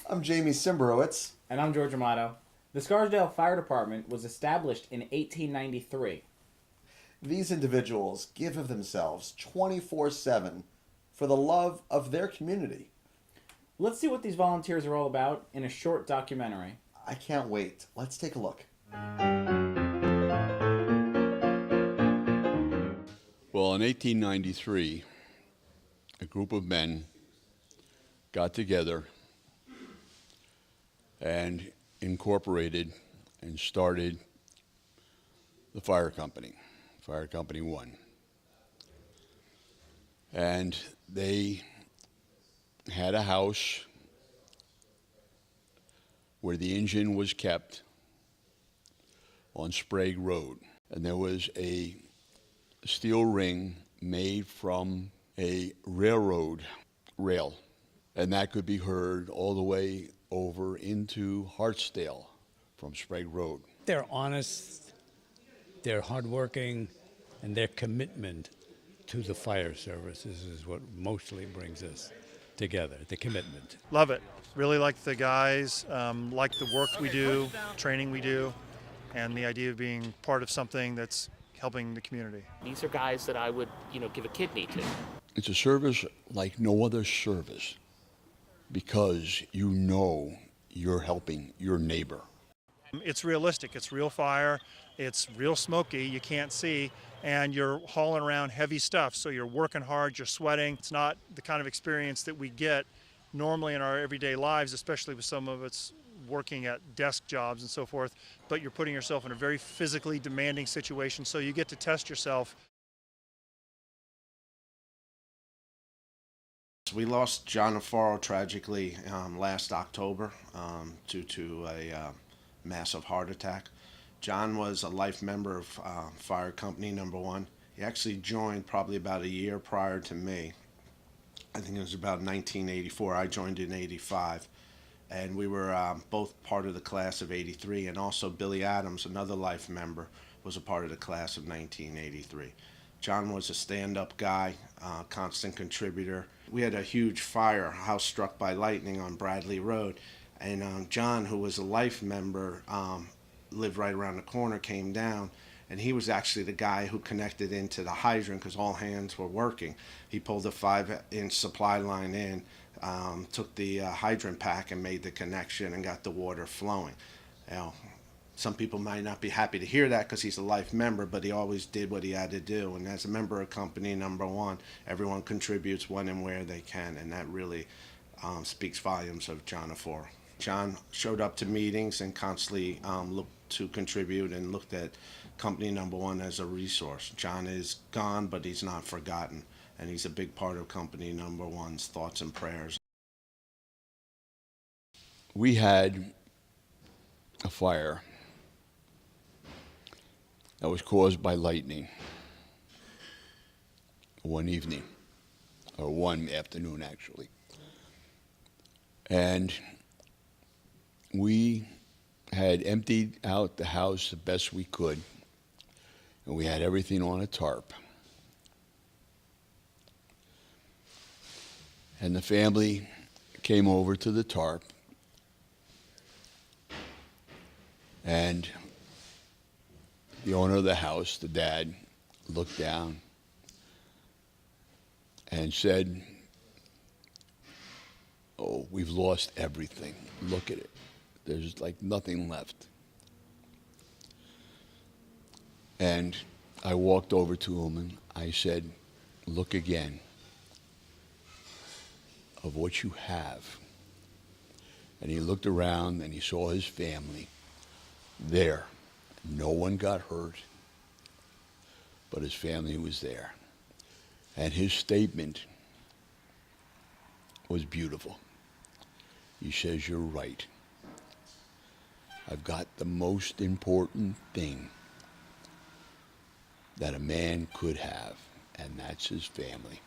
I'm Jamie Simberowitz. And I'm George Amato. The Scarsdale Fire Department was established in 1893. These individuals give of themselves 24/7 for the love of their community. Let's see what these volunteers are all about in a short documentary. I can't wait. Let's take a look. Well, in 1893, a group of men got together and incorporated and started the fire company, Fire Company 1. And they had a house where the engine was kept on Sprague Road. And there was a steel ring made from a railroad rail. And that could be heard all the way over into Hartsdale from Sprague Road. They're honest, they're hardworking, and their commitment to the fire services is what mostly brings us together, the commitment. Love it. Really like the guys, like the work we do, training we do, and the idea of being part of something that's helping the community. These are guys that I would, give a kidney to. It's a service like no other service because you know you're helping your neighbor. It's realistic. It's real fire. It's real smoky. You can't see, and you're hauling around heavy stuff. So you're working hard. You're sweating. It's not the kind of experience that we get normally in our everyday lives, especially with some of us working at desk jobs and so forth. But you're putting yourself in a very physically demanding situation. So you get to test yourself. We lost John Afaro tragically last October due to a massive heart attack. John was a life member of Fire Company Number 1. He actually joined probably about a year prior to me. I think it was about 1984. I joined in 85. And we were both part of the class of 83. And also Billy Adams, another life member, was a part of the class of 1983. John was a stand-up guy, constant contributor. We had a huge fire, a house struck by lightning on Bradley Road, and John, who was a life member, lived right around the corner, came down, and he was actually the guy who connected into the hydrant because all hands were working. He pulled a 5-inch supply line in, took the hydrant pack and made the connection and got the water flowing. Now, some people might not be happy to hear that because he's a life member, but he always did what he had to do. And as a member of Company Number 1, everyone contributes when and where they can, and that really speaks volumes of John Afaro. John showed up to meetings and constantly looked to contribute and looked at Company Number 1 as a resource. John is gone, but he's not forgotten, and he's a big part of Company Number 1's thoughts and prayers. We had a fire that was caused by lightning one evening, or one afternoon actually. And we had emptied out the house the best we could, and we had everything on a tarp. And the family came over to the tarp, and the owner of the house, the dad, looked down and said, "Oh, we've lost everything. Look at it. There's like nothing left." And I walked over to him and I said, "Look again of what you have." And he looked around and he saw his family there. No one got hurt, but his family was there. And his statement was beautiful. He says, "You're right. I've got the most important thing that a man could have, and that's his family."